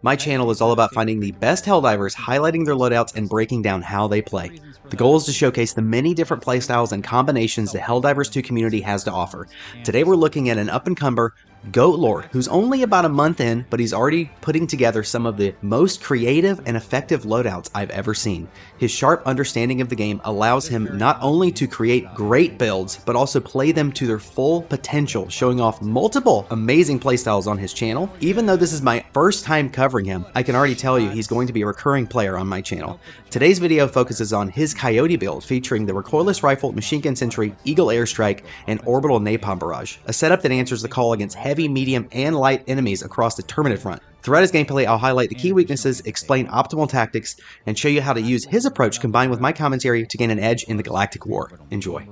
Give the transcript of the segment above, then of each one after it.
My channel is all about finding the best Helldivers, highlighting their loadouts, and breaking down how they play. The goal is to showcase the many different playstyles and combinations the Helldivers 2 community has to offer. Today we're looking at an up-and-comer Goat Lord, who's only about a month in, but he's already putting together some of the most creative and effective loadouts I've ever seen. His sharp understanding of the game allows him not only to create great builds, but also play them to their full potential, showing off multiple amazing playstyles on his channel. Even though this is my first time covering him, I can already tell you he's going to be a recurring player on my channel. Today's video focuses on his Coyote build, featuring the Recoilless Rifle, Machine Gun Sentry, Eagle Airstrike, and Orbital Napalm Barrage, a setup that answers the call against heavy, medium, and light enemies across the Terminid front. Throughout his gameplay, I'll highlight the key weaknesses, explain optimal tactics, and show you how to use his approach combined with my commentary to gain an edge in the galactic war. Enjoy.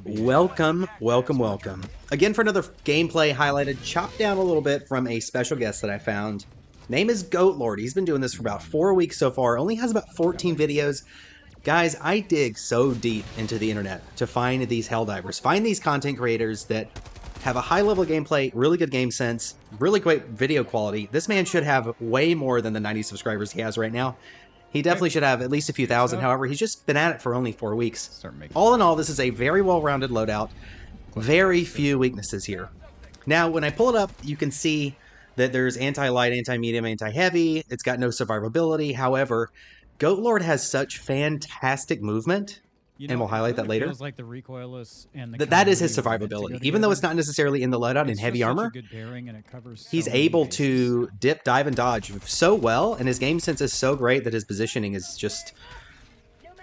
Welcome, welcome, welcome. Again for another gameplay highlighted, chopped down a little bit from a special guest that I found. Name is Goat Lord. He's been doing this for about 4 weeks so far, only has about 14 videos. Guys, I dig so deep into the internet to find these Helldivers, find these content creators that have a high level of gameplay, really good game sense, really great video quality. This man should have way more than the 90 subscribers he has right now. He definitely should have at least a few thousand. However, he's just been at it for only 4 weeks. All in all, this is a very well-rounded loadout. Very few weaknesses here. Now, when I pull it up, you can see that there's anti-light, anti-medium, anti-heavy. It's got no survivability. However, Goat Lord has such fantastic movement, and we'll highlight that later. Like the recoilless and that is his survivability. Even though it's not necessarily in the loadout in heavy armor, he's able to dip, dive, and dodge so well, and his game sense is so great that his positioning is just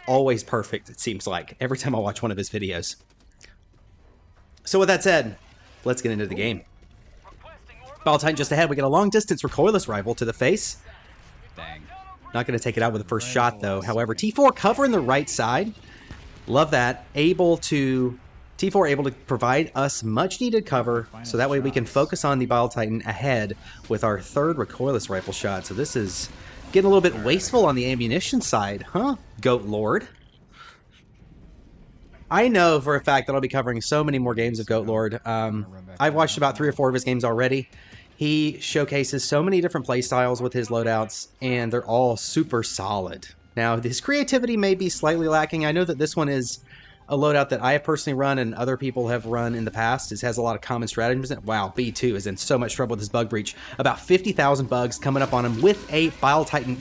always perfect, it seems like, every time I watch one of his videos. So with that said, let's get into the game. Ball Titan just ahead. We get a long-distance recoilless rifle to the face. Dang. Not going to take it out with the first shot, though. However, T4 covering the right side. Love that. T4 able to provide us much needed cover, so that way we can focus on the Bile Titan ahead with our third recoilless rifle shot. So this is getting a little bit wasteful on the ammunition side, huh, Goat Lord? I know for a fact that I'll be covering so many more games of Goat Lord. I've watched about 3 or 4 of his games already. He showcases so many different playstyles with his loadouts, and they're all super solid. Now, his creativity may be slightly lacking. I know that this one is a loadout that I have personally run and other people have run in the past. It has a lot of common stratagems in it. Wow, B2 is in so much trouble with his bug breach. About 50,000 bugs coming up on him with a Bile Titan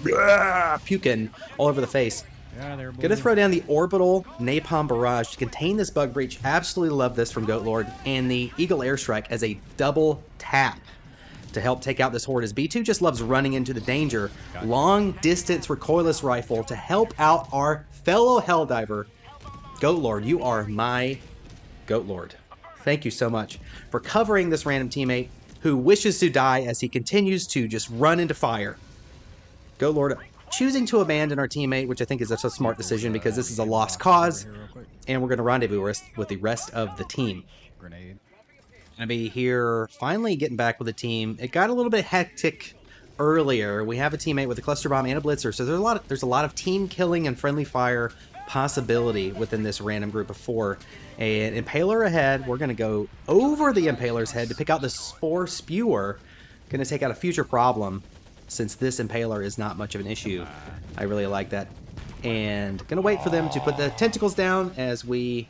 puking all over the face. Gonna throw down the Orbital Napalm Barrage to contain this bug breach. Absolutely love this from Goat Lord. And the Eagle Airstrike as a double tap to help take out this horde, as B2 just loves running into the danger. Long distance recoilless rifle to help out our fellow Helldiver. Goat Lord, you are my Goat Lord. Thank you so much for covering this random teammate who wishes to die as he continues to just run into fire. Goat Lord choosing to abandon our teammate, which I think is a smart decision because this is a lost cause, and we're going to rendezvous with the rest of the team. Gonna be here finally getting back with the team. It got a little bit hectic earlier. We have a teammate with a cluster bomb and a blitzer, so there's a lot of team killing and friendly fire possibility within this random group of 4. An impaler ahead. We're gonna go over the impaler's head to pick out the spore spewer. Gonna take out a future problem since this impaler is not much of an issue. I really like that. And gonna wait for them to put the tentacles down as we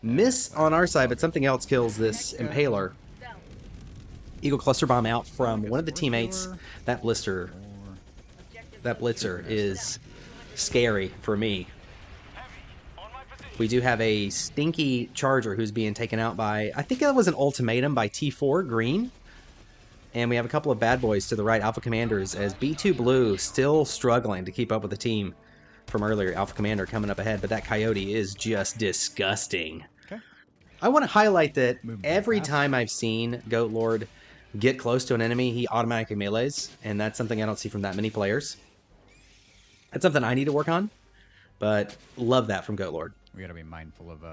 miss on our side, but something else kills this impaler. Eagle cluster bomb out from one of the teammates. That blitzer is scary for me. We do have a stinky charger who's being taken out by, I think that was an ultimatum by T4 green. And we have a couple of bad boys to the right, Alpha Commanders, as B2 blue still struggling to keep up with the team from earlier. Alpha Commander coming up ahead, but that Coyote is just disgusting. I want to highlight that every time I've seen Goat Lord get close to an enemy, he automatically melees, and that's something I don't see from that many players. That's something I need to work on, but love that from Goat Lord. We gotta be mindful of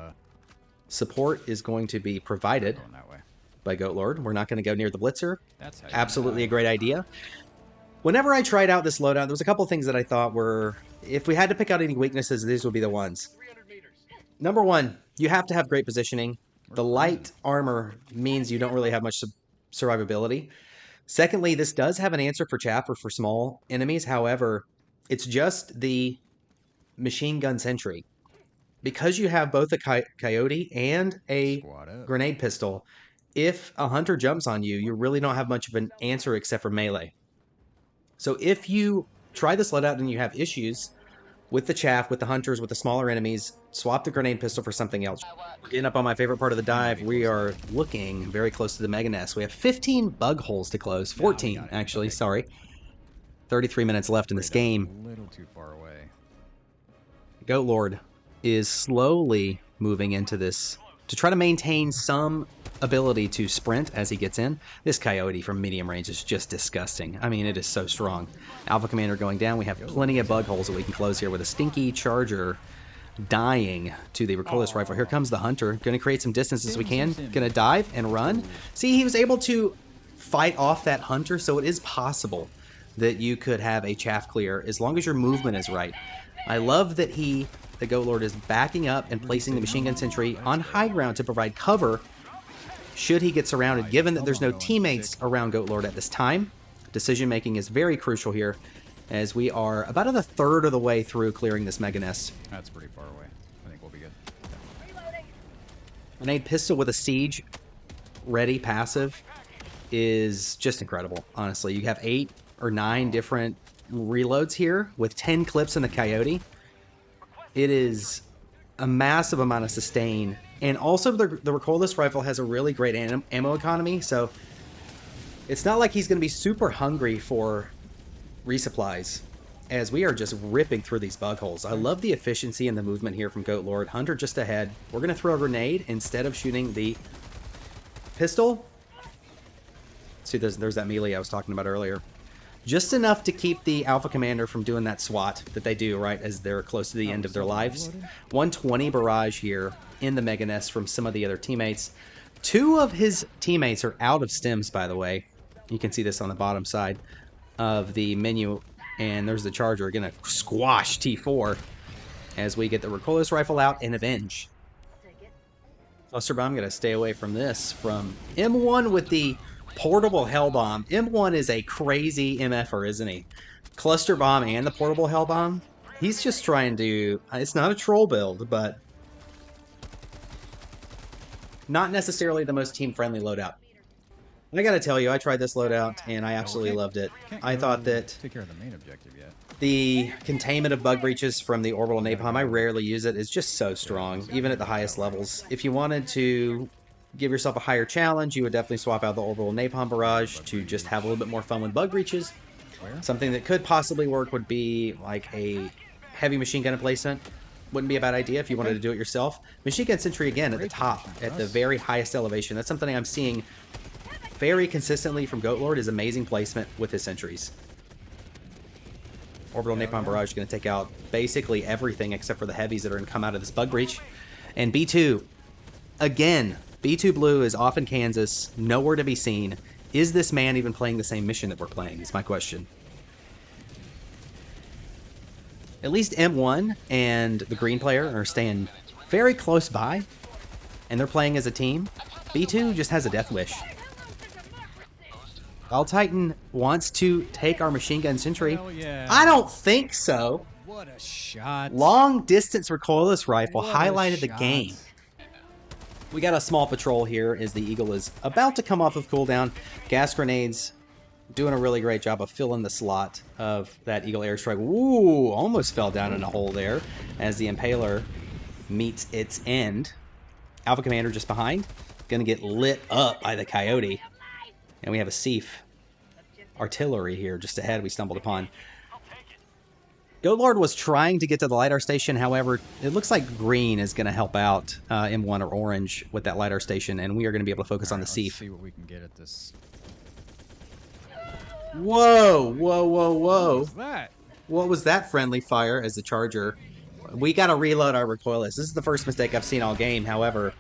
support is going to be provided going that way by Goat Lord. We're not going to go near the blitzer. That's absolutely a great idea. Whenever I tried out this loadout, there was a couple things that I thought were, if we had to pick out any weaknesses, these would be the ones. Number 1, you have to have great positioning. The light armor means you don't really have much survivability. Secondly, this does have an answer for chaff or for small enemies. However, it's just the Machine Gun Sentry. Because you have both a Coyote and a grenade pistol, if a hunter jumps on you, you really don't have much of an answer except for melee. So if you try this loadout and you have issues with the chaff, with the hunters, with the smaller enemies, swap the grenade pistol for something else. We're getting up on my favorite part of the dive. We are looking very close to the mega nest. We have 15 bug holes to close. 14, actually, sorry. 33 minutes left in this game. A little too far away. Goat Lord is slowly moving into this to try to maintain some ability to sprint as he gets in. This Coyote from medium range is just disgusting. I mean, it is so strong. Alpha Commander going down. We have plenty of bug holes that we can close here with a stinky charger dying to the Recoilless Rifle. Here comes the Hunter. Going to create some distance as we can. Going to dive and run. See, he was able to fight off that Hunter, so it is possible that you could have a chaff clear as long as your movement is right. I love that the Goat Lord is backing up and placing the Machine Gun Sentry on high ground to provide cover should he get surrounded. Given that there's no teammates around Goat Lord at this time, decision making is very crucial here as we are about a third of the way through clearing this mega nest. That's pretty far away. I think we'll be good. Grenade pistol with a siege ready passive is just incredible, honestly. You have 8 or 9 different reloads here with 10 clips in the Coyote. It is a massive amount of sustain, and also the Recoilless Rifle has a really great ammo economy, so it's not like he's going to be super hungry for resupplies as we are just ripping through these bug holes. I love the efficiency and the movement here from Goat Lord. Hunter just ahead. We're going to throw a grenade instead of shooting the pistol. See, there's that melee I was talking about earlier. Just enough to keep the Alpha Commander from doing that SWAT that they do, right, as they're close to the end of their lives. 120 barrage here in the Mega Nest from some of the other teammates. 2 of his teammates are out of stims, by the way. You can see this on the bottom side of the menu. And there's the Charger going to squash T4 as we get the Recoilless Rifle out and avenge. Cluster Bomb going to stay away from this. From M1 with the portable Hell Bomb. M1 is a crazy MFer, isn't he? Cluster Bomb and the portable Hell Bomb. He's just trying to... It's not a troll build, but... not necessarily the most team-friendly loadout. I gotta tell you, I tried this loadout, and I absolutely loved it. I thought that... Take care of the main objective yet. The containment of bug breaches from the Orbital Napalm, I rarely use it. It's just so strong, even at the highest levels. If you wanted to give yourself a higher challenge, you would definitely swap out the Orbital Napalm Barrage to just have a little bit more fun with bug breaches. Something that could possibly work would be like a heavy machine gun emplacement. Wouldn't be a bad idea if you wanted to do it yourself. Machine Gun Sentry, again, at the top, at the very highest elevation. That's something I'm seeing very consistently from Goat Lord, is amazing placement with his sentries. Orbital Napalm Barrage is going to take out basically everything except for the heavies that are going to come out of this bug breach. And B2, again, B2 Blue is off in Kansas, nowhere to be seen. Is this man even playing the same mission that we're playing, is my question. At least M1 and the green player are staying very close by, and they're playing as a team. B2 just has a death wish. All Titan wants to take our Machine Gun Sentry. Yeah. I don't think so. What a shot. Long distance recoilless rifle highlighted the game. We got a small patrol here as the Eagle is about to come off of cooldown. Gas grenades doing a really great job of filling the slot of that Eagle Airstrike. Ooh, almost fell down in a hole there as the Impaler meets its end. Alpha Commander just behind. Gonna get lit up by the Coyote. And we have a Seif artillery here just ahead we stumbled upon. Goat Lord was trying to get to the LiDAR station. However, it looks like green is going to help out M1 or orange with that LiDAR station, and we are going to be able to focus on the Seif. Let's see what we can get at this. Whoa, whoa, whoa, whoa. What was that? What was that friendly fire as the Charger? We got to reload our recoilless. This is the first mistake I've seen all game. However,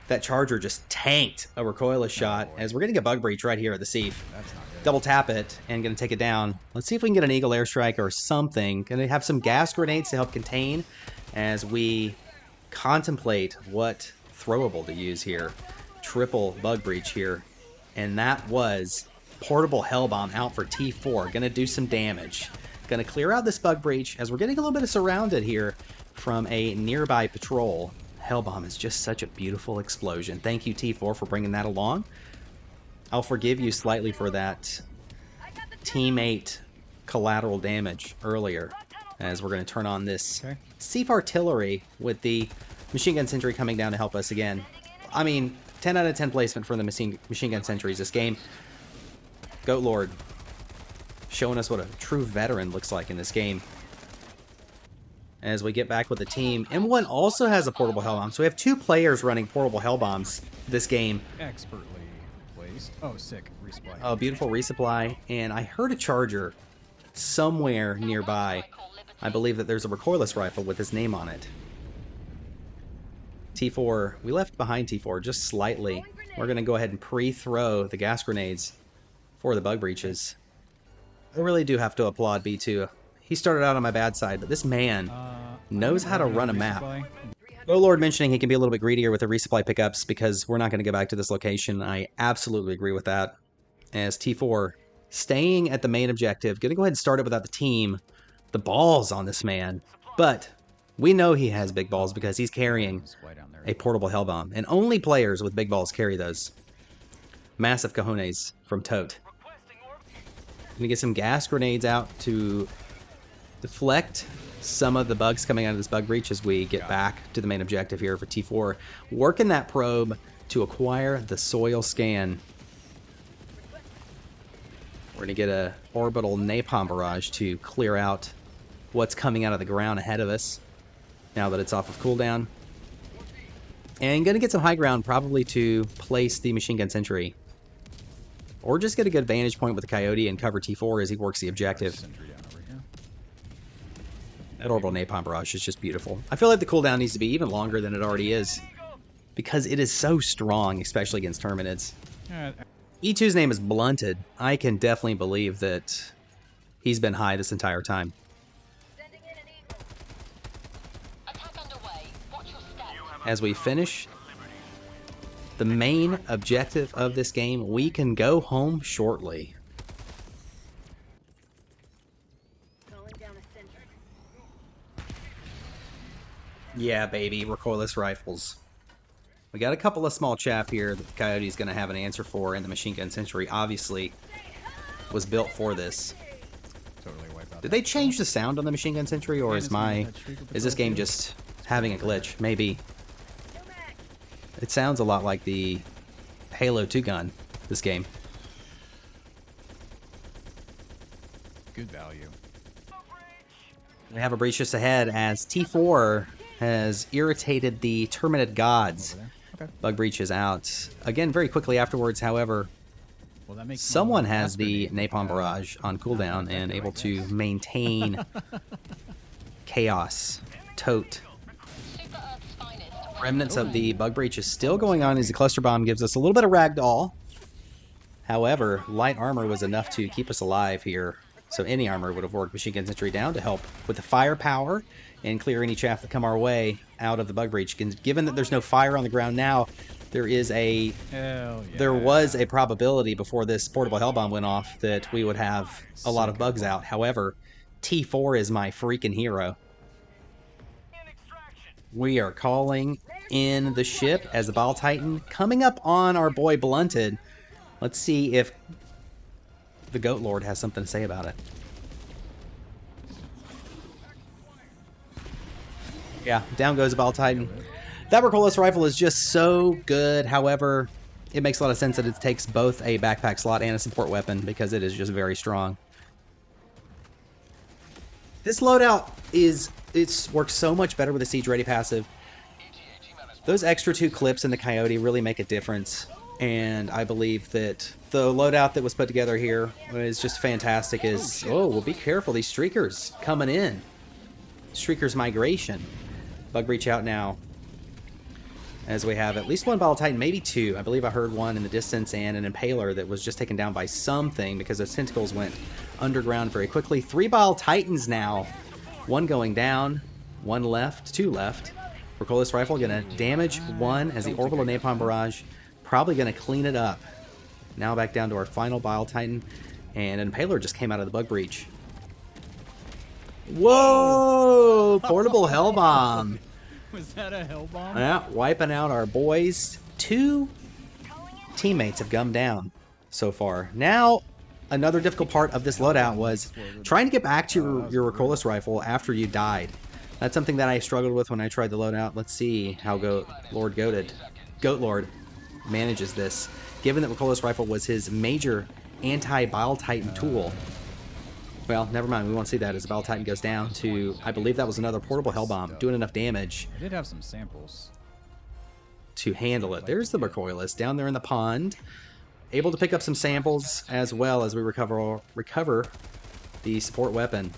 that Charger just tanked a recoilless shot as we're getting a bug breach right here at the Seif. That's not good. Double tap it and going to take it down. Let's see if we can get an Eagle Airstrike or something. Going to have some gas grenades to help contain as we contemplate what throwable to use here. Triple bug breach here. And that was portable Hellbomb out for T4. Gonna do some damage. Gonna clear out this bug breach as we're getting a little bit of surrounded here from a nearby patrol. Hellbomb is just such a beautiful explosion. Thank you, T4, for bringing that along. I'll forgive you slightly for that teammate collateral damage earlier, as we're going to turn on this Sieve Artillery with the Machine Gun Sentry coming down to help us again. I mean, 10 out of 10 placement for the Machine Gun Sentries this game. Goat Lord showing us what a true veteran looks like in this game. As we get back with the team, M1 also has a portable Hellbomb, so we have 2 players running portable Hellbombs this game. Expertly placed. Oh, sick. Resupply. Oh, beautiful resupply. And I heard a charger somewhere nearby. I believe that there's a Recoilless Rifle with his name on it. T4, we left behind T4 just slightly. We're going to go ahead and pre-throw the gas grenades for the bug breaches. I really do have to applaud B2. He started out on my bad side, but this man knows how to run a map. Goat Lord mentioning he can be a little bit greedier with the resupply pickups because we're not going to go back to this location. I absolutely agree with that. As T4 staying at the main objective, going to go ahead and start it without the team. The balls on this man. But we know he has big balls because he's carrying a portable Hellbomb. And only players with big balls carry those. Massive cojones from Tote. Going to get some gas grenades out to deflect some of the bugs coming out of this bug breach as we get back to the main objective here for T4. Working that probe to acquire the soil scan. We're going to get a Orbital Napalm Barrage to clear out what's coming out of the ground ahead of us now that it's off of cooldown. And going to get some high ground probably to place the Machine Gun Sentry. Or just get a good vantage point with the Coyote and cover T4 as he works the objective. That Orbital Napalm Barrage is just beautiful. I feel like the cooldown needs to be even longer than it already is, because it is so strong, especially against Terminids. E2's name is Blunted. I can definitely believe that he's been high this entire time. As we finish the main objective of this game, we can go home shortly. Yeah, baby, recoilless rifles. We got a couple of small chaff here that the Coyote's going to have an answer for, and the Machine Gun Sentry obviously was built for this. Totally wipe out. Did they change the sound on the Machine Gun Sentry, or is this game just having a glitch? Maybe. It sounds a lot like the Halo 2 gun, this game. Good value. We have a breach just ahead as T4 has irritated the Terminid gods. Okay. Bug breach is out. Again, very quickly afterwards, however, Well, that makes someone has the Napalm Barrage on cooldown and able to maintain chaos. Tote. Remnants of the bug breach is still going on as the cluster bomb gives us a little bit of ragdoll. However, light armor was enough to keep us alive here. So any armor would have worked. Machine Gun Sentry down to help with the firepower and clear any chaff that come our way out of the bug breach. Given that there's no fire on the ground now, there is a there was a probability before this portable Hellbomb went off that we would have a lot of bugs out. However, T4 is my freaking hero. We are calling in the ship as the Bile Titan coming up on our boy Blunted. Let's see if the Goat Lord has something to say about it. Yeah, down goes the Bile Titan. That Recoilless Rifle is just so good. However, it makes a lot of sense that it takes both a backpack slot and a support weapon because it is just very strong. This loadout works so much better with the Siege Ready passive. Those extra 2 clips in the Coyote really make a difference. And I believe that the loadout that was put together here is just fantastic. Oh, well, be careful. These streakers coming in. Streakers migration. Bug breach out now. As we have at least 1 Bile Titan, maybe 2. I believe I heard one in the distance, and an Impaler that was just taken down by something because those tentacles went underground very quickly. 3 Bile Titans now. 1 going down. 1 left. 2 left. Recoilless Rifle going to damage 1 as the Orbital Napalm Barrage probably going to clean it up. Now back down to our final Bile Titan. And an Impaler just came out of the bug breach. Whoa! Portable Hell Bomb. Was that a hell bomb? Yeah, wiping out our boys. 2 teammates have gummed down so far. Now, another difficult part of this loadout was trying to get back to your Recoilless Rifle after you died. That's something that I struggled with when I tried the loadout. Let's see how Goat Lord manages this, given that Recoilless Rifle was his major anti-Bile Titan tool. Well, never mind. We won't see that as the Bile Titan goes down to, I believe that was another portable Hell Bomb, doing enough damage. I did have some samples To handle it. There's the Recoilless down there in the pond. Able to pick up some samples as well as we recover the support weapon.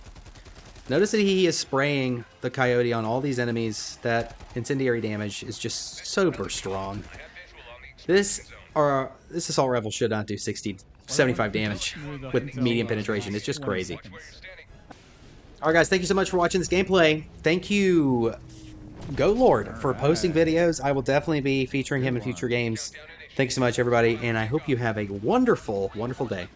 Notice that he is spraying the Coyote on all these enemies. That incendiary damage is just super strong. This assault rifle should not do 75 damage with medium penetration. It's just crazy. Alright guys, thank you so much for watching this gameplay. Thank you, Goat Lord, for posting videos. I will definitely be featuring him in future games. Thanks so much, everybody, and I hope you have a wonderful, wonderful day.